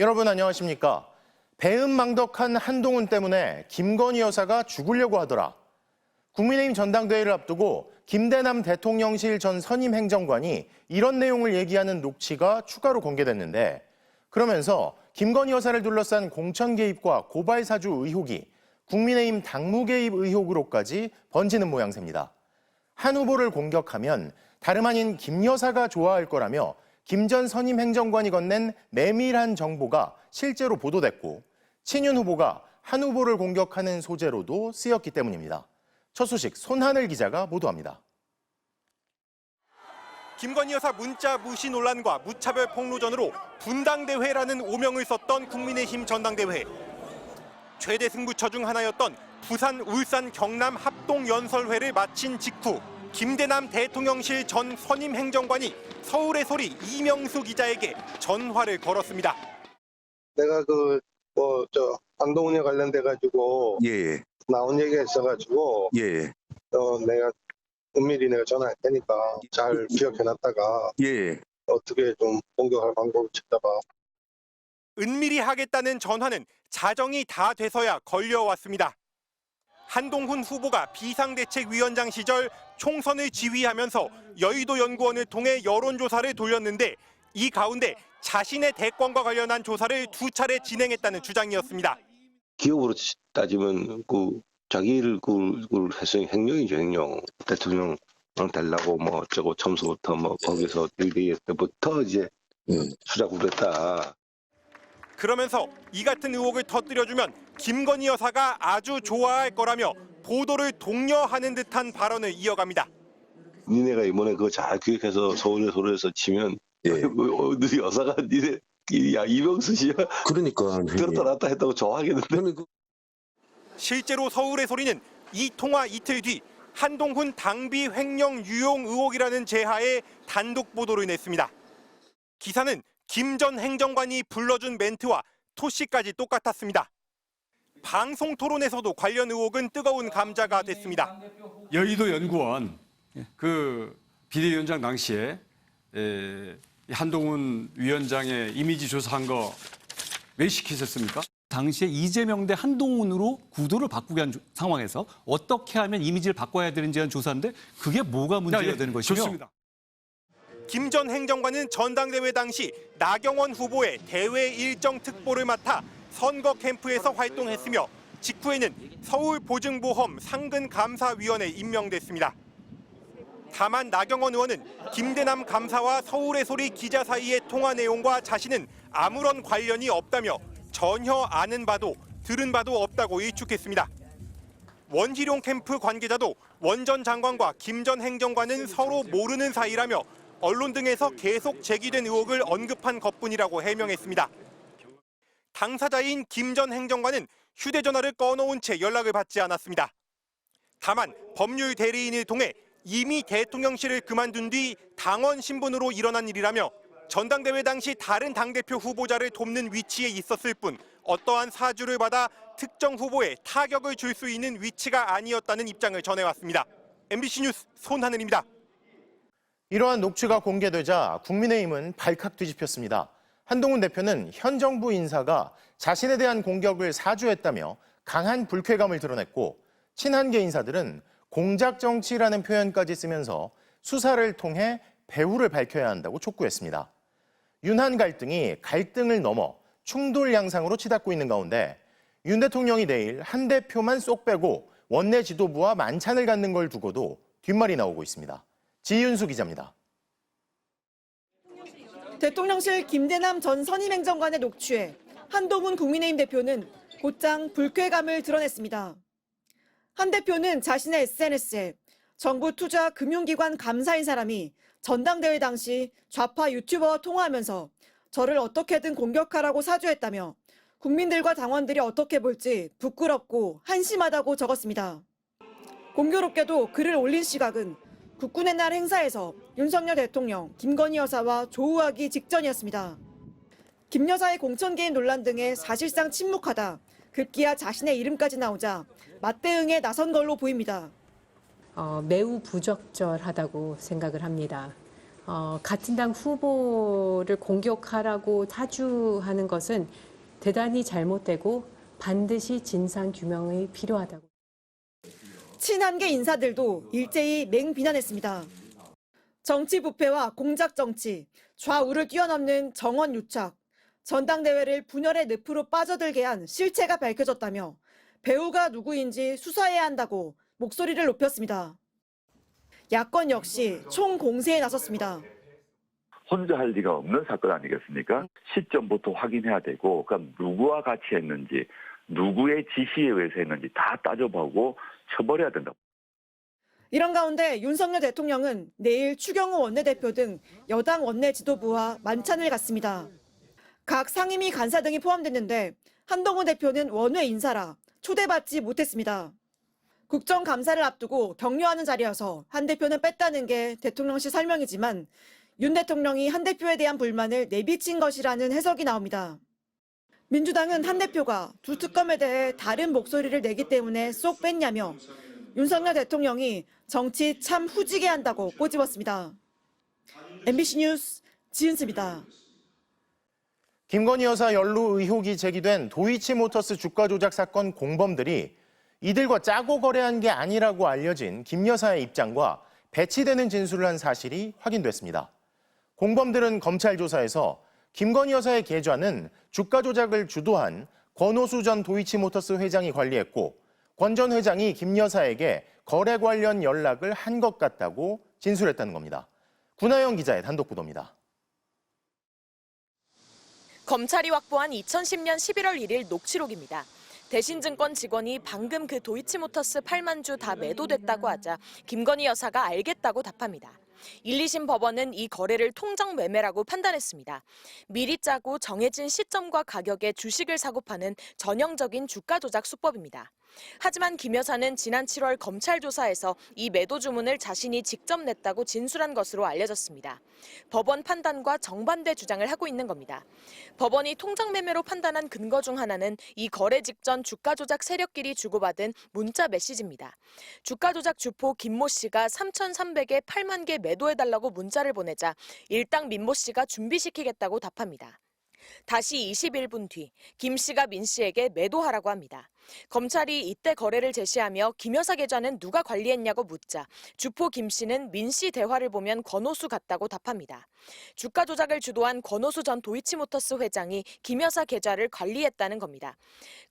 여러분 안녕하십니까? 배은망덕한 한동훈 때문에 김건희 여사가 죽으려고 하더라. 국민의힘 전당대회를 앞두고 김대남 대통령실 전 선임 행정관이 이런 내용을 얘기하는 녹취가 추가로 공개됐는데, 그러면서 김건희 여사를 둘러싼 공천 개입과 고발 사주 의혹이 국민의힘 당무 개입 의혹으로까지 번지는 모양새입니다. 한 후보를 공격하면 다름 아닌 김 여사가 좋아할 거라며 김 전 선임 행정관이 건넨 내밀한 정보가 실제로 보도됐고, 친윤 후보가 한 후보를 공격하는 소재로도 쓰였기 때문입니다. 첫 소식 손하늘 기자가 보도합니다. 김건희 여사 문자 무시 논란과 무차별 폭로전으로 분당대회라는 오명을 썼던 국민의힘 전당대회. 최대 승부처 중 하나였던 부산, 울산, 경남 합동연설회를 마친 직후 김대남 대통령실 전 선임 행정관이 서울의 소리 이명수 기자에게 전화를 걸었습니다. 내가 한동훈에 관련돼가지고 나온 얘기가 있어가지고 내가 은밀히 내가 전화할 테니까 잘 기억해놨다가 어떻게 좀 공격할 방법을 찾아봐. 은밀히 하겠다는 전화는 자정이 다 돼서야 걸려왔습니다. 한동훈 후보가 비상대책위원장 시절 총선을 지휘하면서 여의도 연구원을 통해 여론조사를 돌렸는데, 이 가운데 자신의 대권과 관련한 조사를 2차례 진행했다는 주장이었습니다. 기업으로 따지면 자기를 행령이죠, 행령. 대통령 되려고 어쩌고 처음부터 거기서 딜데이 때부터 이제 수작을 했다. 그러면서 이 같은 의혹을 터뜨려주면 김건희 여사가 아주 좋아할 거라며 보도를 독려하는 듯한 발언을 이어갑니다. 니네가 이번에 그거 잘 기획해서 서울의 소리에서 치면 너희 여사가 니네 이명수 씨야? 그러니까 그렇다 놨다 했다고 좋아하겠는데. 실제로 서울의 소리는 이 통화 이틀 뒤 한동훈 당비 횡령 유용 의혹이라는 제하에 단독 보도를 냈습니다. 기사는 김 전 행정관이 불러준 멘트와 토씨까지 똑같았습니다. 방송 토론에서도 관련 의혹은 뜨거운 감자가 됐습니다. 여의도 연구원 비대위원장 당시에 한동훈 위원장의 이미지 조사한 거 왜 시키셨습니까? 당시에 이재명 대 한동훈으로 구도를 바꾸게 한 상황에서 어떻게 하면 이미지를 바꿔야 되는지 한 조사인데 그게 뭐가 문제가 되는 것이며. 좋습니다. 김 전 행정관은 전당대회 당시 나경원 후보의 대외 일정 특보를 맡아 선거 캠프에서 활동했으며, 직후에는 서울보증보험 상근감사위원에 임명됐습니다. 다만 나경원 의원은 김대남 감사와 서울의 소리 기자 사이의 통화 내용과 자신은 아무런 관련이 없다며 전혀 아는 바도 들은 바도 없다고 일축했습니다. 원희룡 캠프 관계자도 원 전 장관과 김 전 행정관은 서로 모르는 사이라며 언론 등에서 계속 제기된 의혹을 언급한 것뿐이라고 해명했습니다. 당사자인 김 전 행정관은 휴대전화를 꺼놓은 채 연락을 받지 않았습니다. 다만 법률 대리인을 통해 이미 대통령실을 그만둔 뒤 당원 신분으로 일어난 일이라며 전당대회 당시 다른 당대표 후보자를 돕는 위치에 있었을 뿐 어떠한 사주를 받아 특정 후보에 타격을 줄 수 있는 위치가 아니었다는 입장을 전해왔습니다. MBC 뉴스 손하늘입니다. 이러한 녹취가 공개되자 국민의힘은 발칵 뒤집혔습니다. 한동훈 대표는 현 정부 인사가 자신에 대한 공격을 사주했다며 강한 불쾌감을 드러냈고, 친한계 인사들은 공작 정치라는 표현까지 쓰면서 수사를 통해 배후를 밝혀야 한다고 촉구했습니다. 윤한 갈등이 갈등을 넘어 충돌 양상으로 치닫고 있는 가운데, 윤 대통령이 내일 한 대표만 쏙 빼고 원내 지도부와 만찬을 갖는 걸 두고도 뒷말이 나오고 있습니다. 지윤수 기자입니다. 대통령실 김대남 전 선임행정관의 녹취에 한동훈 국민의힘 대표는 곧장 불쾌감을 드러냈습니다. 한 대표는 자신의 SNS에 정부 투자 금융기관 감사인 사람이 전당대회 당시 좌파 유튜버와 통화하면서 저를 어떻게든 공격하라고 사주했다며 국민들과 당원들이 어떻게 볼지 부끄럽고 한심하다고 적었습니다. 공교롭게도 글을 올린 시각은 국군의 날 행사에서 윤석열 대통령, 김건희 여사와 조우하기 직전이었습니다. 김 여사의 공천 개입 논란 등에 사실상 침묵하다 급기야 자신의 이름까지 나오자 맞대응에 나선 걸로 보입니다. 매우 부적절하다고 생각을 합니다. 같은 당 후보를 공격하라고 타주하는 것은 대단히 잘못되고 반드시 진상 규명이 필요하다고. 친한계 인사들도 일제히 맹비난했습니다. 정치 부패와 공작 정치, 좌우를 뛰어넘는 정원 유착, 전당대회를 분열의 늪으로 빠져들게 한 실체가 밝혀졌다며 배우가 누구인지 수사해야 한다고 목소리를 높였습니다. 야권 역시 총공세에 나섰습니다. 혼자 할 리가 없는 사건 아니겠습니까? 시점부터 확인해야 되고, 그러니까 누구와 같이 했는지, 누구의 지시에 의해서 했는지 다 따져보고 처벌해야 된다. 이런 가운데 윤석열 대통령은 내일 추경호 원내대표 등 여당 원내 지도부와 만찬을 갖습니다. 각 상임위 간사 등이 포함됐는데 한동훈 대표는 원외 인사라 초대받지 못했습니다. 국정감사를 앞두고 격려하는 자리여서 한 대표는 뺐다는 게 대통령실 설명이지만 윤 대통령이 한 대표에 대한 불만을 내비친 것이라는 해석이 나옵니다. 민주당은 한 대표가 두 특검에 대해 다른 목소리를 내기 때문에 쏙 뺐냐며 윤석열 대통령이 정치 참 후지게 한다고 꼬집었습니다. MBC 뉴스 지은수입니다. 김건희 여사 연루 의혹이 제기된 도이치모터스 주가 조작 사건 공범들이 이들과 짜고 거래한 게 아니라고 알려진 김 여사의 입장과 배치되는 진술을 한 사실이 확인됐습니다. 공범들은 검찰 조사에서 김건희 여사의 계좌는 주가 조작을 주도한 권오수 전 도이치모터스 회장이 관리했고 권 전 회장이 김 여사에게 거래 관련 연락을 한 것 같다고 진술했다는 겁니다. 구나영 기자의 단독 보도입니다. 검찰이 확보한 2010년 11월 1일 녹취록입니다. 대신증권 직원이 방금 그 도이치모터스 8만 주 다 매도됐다고 하자 김건희 여사가 알겠다고 답합니다. 1, 2심 법원은 이 거래를 통정 매매라고 판단했습니다. 미리 짜고 정해진 시점과 가격에 주식을 사고 파는 전형적인 주가 조작 수법입니다. 하지만 김 여사는 지난 7월 검찰 조사에서 이 매도 주문을 자신이 직접 냈다고 진술한 것으로 알려졌습니다. 법원 판단과 정반대 주장을 하고 있는 겁니다. 법원이 통정 매매로 판단한 근거 중 하나는 이 거래 직전 주가 조작 세력끼리 주고받은 문자 메시지입니다. 주가 조작 주포 김모 씨가 3,300에 8만 개 매도해달라고 문자를 보내자 일당 민모 씨가 준비시키겠다고 답합니다. 다시 21분 뒤 김 씨가 민 씨에게 매도하라고 합니다. 검찰이 이때 거래를 제시하며 김 여사 계좌는 누가 관리했냐고 묻자 주포 김 씨는 민 씨 대화를 보면 권오수 같다고 답합니다. 주가 조작을 주도한 권오수 전 도이치모터스 회장이 김 여사 계좌를 관리했다는 겁니다.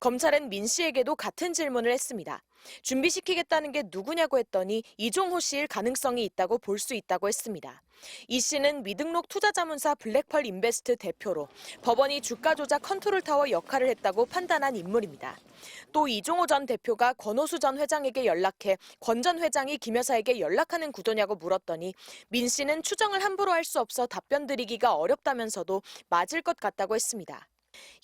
검찰은 민 씨에게도 같은 질문을 했습니다. 준비시키겠다는 게 누구냐고 했더니 이종호 씨일 가능성이 있다고 볼 수 있다고 했습니다. 이 씨는 미등록 투자자문사 블랙펄 인베스트 대표로 법원이 주가 조작 컨트롤타워 역할을 했다고 판단한 인물입니다. 또 이종호 전 대표가 권오수 전 회장에게 연락해 권 전 회장이 김 여사에게 연락하는 구조냐고 물었더니 민 씨는 추정을 함부로 할 수 없어 답변 드리기가 어렵다면서도 맞을 것 같다고 했습니다.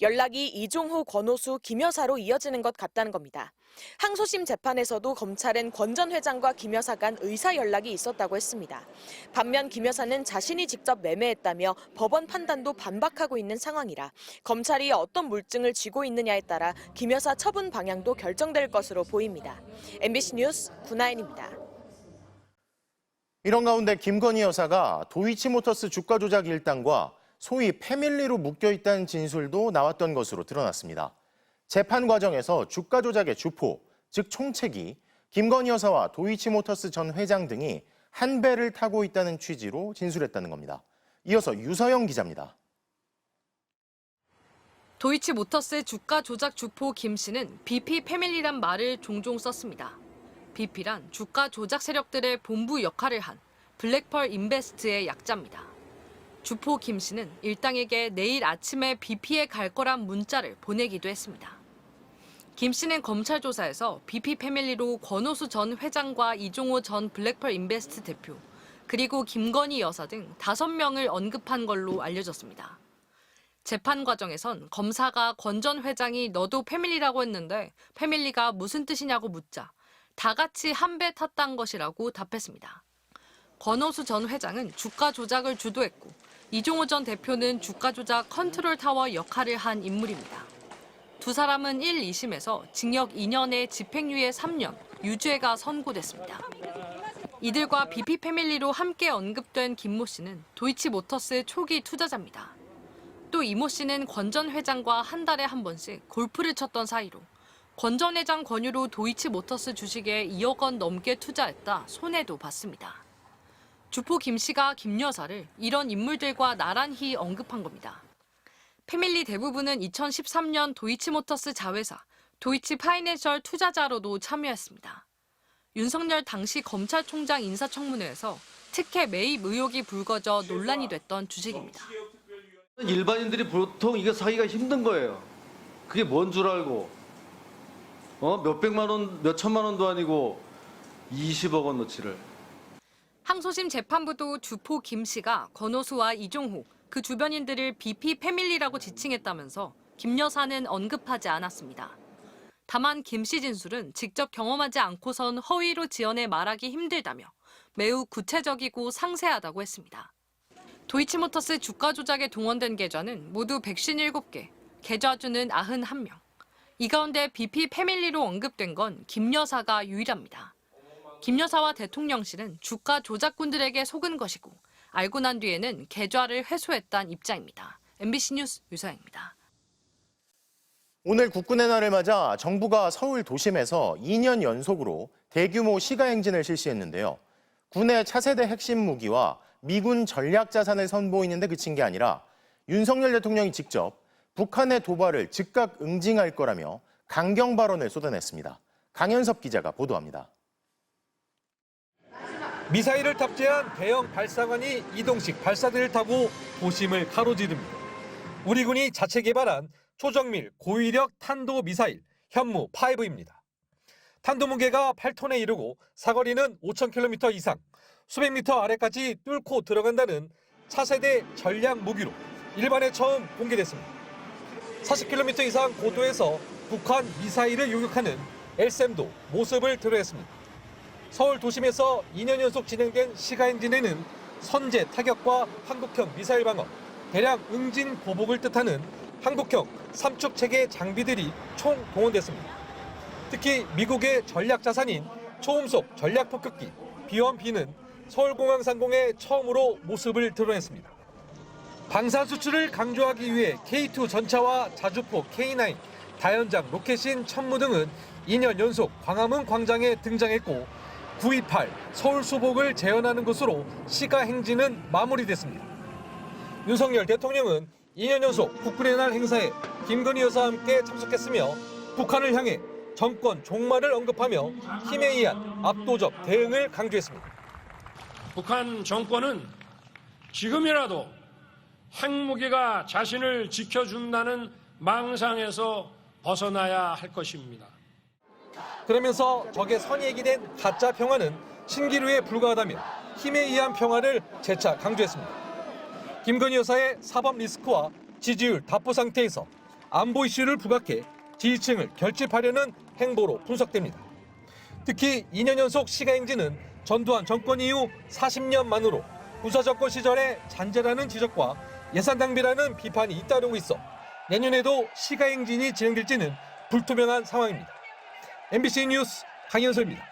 연락이 이종호, 권오수, 김 여사로 이어지는 것 같다는 겁니다. 항소심 재판에서도 검찰은 권 전 회장과 김 여사 간 의사 연락이 있었다고 했습니다. 반면 김 여사는 자신이 직접 매매했다며 법원 판단도 반박하고 있는 상황이라 검찰이 어떤 물증을 쥐고 있느냐에 따라 김 여사 처분 방향도 결정될 것으로 보입니다. MBC 뉴스 구나인입니다. 이런 가운데 김건희 여사가 도이치모터스 주가 조작 일당과 소위 패밀리로 묶여있다는 진술도 나왔던 것으로 드러났습니다. 재판 과정에서 주가 조작의 주포, 즉 총책이 김건희 여사와 도이치모터스 전 회장 등이 한 배를 타고 있다는 취지로 진술했다는 겁니다. 이어서 유서영 기자입니다. 도이치모터스의 주가 조작 주포 김 씨는 BP 패밀리란 말을 종종 썼습니다. BP란 주가 조작 세력들의 본부 역할을 한 블랙펄 인베스트의 약자입니다. 주포 김 씨는 일당에게 내일 아침에 BP에 갈 거란 문자를 보내기도 했습니다. 김 씨는 검찰 조사에서 BP 패밀리로 권오수 전 회장과 이종호 전 블랙펄 인베스트 대표, 그리고 김건희 여사 등 5명을 언급한 걸로 알려졌습니다. 재판 과정에선 검사가 권 전 회장이 너도 패밀리라고 했는데 패밀리가 무슨 뜻이냐고 묻자 다 같이 한 배 탔단 것이라고 답했습니다. 권오수 전 회장은 주가 조작을 주도했고 이종호 전 대표는 주가 조작 컨트롤 타워 역할을 한 인물입니다. 두 사람은 1, 2심에서 징역 2년에 집행유예 3년, 유죄가 선고됐습니다. 이들과 BP 패밀리로 함께 언급된 김모 씨는 도이치모터스의 초기 투자자입니다. 또 이모 씨는 권 전 회장과 한 달에 한 번씩 골프를 쳤던 사이로 권 전 회장 권유로 도이치모터스 주식에 2억 원 넘게 투자했다 손해도 봤습니다. 주포 김 씨가 김 여사를 이런 인물들과 나란히 언급한 겁니다. 패밀리 대부분은 2013년 도이치모터스 자회사 도이치 파이낸셜 투자자로도 참여했습니다. 윤석열 당시 검찰총장 인사청문회에서 특혜 매입 의혹이 불거져 논란이 됐던 주식입니다. 일반인들이 보통 이거 사기가 힘든 거예요. 그게 뭔 줄 알고 몇백만 원, 몇천만 원도 아니고 20억 원어치를. 항소심 재판부도 주포 김 씨가 권오수와 이종호, 그 주변인들을 BP 패밀리라고 지칭했다면서 김 여사는 언급하지 않았습니다. 다만 김 씨 진술은 직접 경험하지 않고선 허위로 지어내 말하기 힘들다며 매우 구체적이고 상세하다고 했습니다. 도이치모터스 주가 조작에 동원된 계좌는 모두 157개, 계좌주는 91명. 이 가운데 BP 패밀리로 언급된 건 김 여사가 유일합니다. 김 여사와 대통령실은 주가 조작꾼들에게 속은 것이고 알고 난 뒤에는 계좌를 회수했다는 입장입니다. MBC 뉴스 유서영입니다. 오늘 국군의 날을 맞아 정부가 서울 도심에서 2년 연속으로 대규모 시가행진을 실시했는데요. 군의 차세대 핵심 무기와 미군 전략 자산을 선보이는데 그친 게 아니라 윤석열 대통령이 직접 북한의 도발을 즉각 응징할 거라며 강경 발언을 쏟아냈습니다. 강현섭 기자가 보도합니다. 미사일을 탑재한 대형 발사관이 이동식 발사대를 타고 도심을 가로지릅니다. 우리 군이 자체 개발한 초정밀 고위력 탄도 미사일 현무5입니다. 탄도 무게가 8톤에 이르고 사거리는 5,000km 이상, 수백 미터 아래까지 뚫고 들어간다는 차세대 전략 무기로 일반에 처음 공개됐습니다. 40km 이상 고도에서 북한 미사일을 요격하는 LSAM도 모습을 드러냈습니다. 서울 도심에서 2년 연속 진행된 시가행진에는 선제 타격과 한국형 미사일 방어, 대량 응징 보복을 뜻하는 한국형 3축 체계 장비들이 총 동원됐습니다. 특히 미국의 전략 자산인 초음속 전략 폭격기 B-1B는 서울공항 상공에 처음으로 모습을 드러냈습니다. 방산 수출을 강조하기 위해 K2 전차와 자주포 K9, 다연장 로켓신 천무 등은 2년 연속 광화문 광장에 등장했고 9.28 서울 수복을 재현하는 것으로 시가 행진은 마무리됐습니다. 윤석열 대통령은 2년 연속 국군의 날 행사에 김건희 여사와 함께 참석했으며 북한을 향해 정권 종말을 언급하며 힘에 의한 압도적 대응을 강조했습니다. 북한 정권은 지금이라도 핵무기가 자신을 지켜준다는 망상에서 벗어나야 할 것입니다. 그러면서 적의 선이 얘기된 가짜 평화는 신기루에 불과하다며 힘에 의한 평화를 재차 강조했습니다. 김건희 여사의 사법 리스크와 지지율 답보 상태에서 안보 이슈를 부각해 지지층을 결집하려는 행보로 분석됩니다. 특히 2년 연속 시가행진은 전두환 정권 이후 40년 만으로 군사정권 시절의 잔재라는 지적과 예산 낭비라는 비판이 잇따르고 있어 내년에도 시가행진이 진행될지는 불투명한 상황입니다. MBC 뉴스 강현서입니다.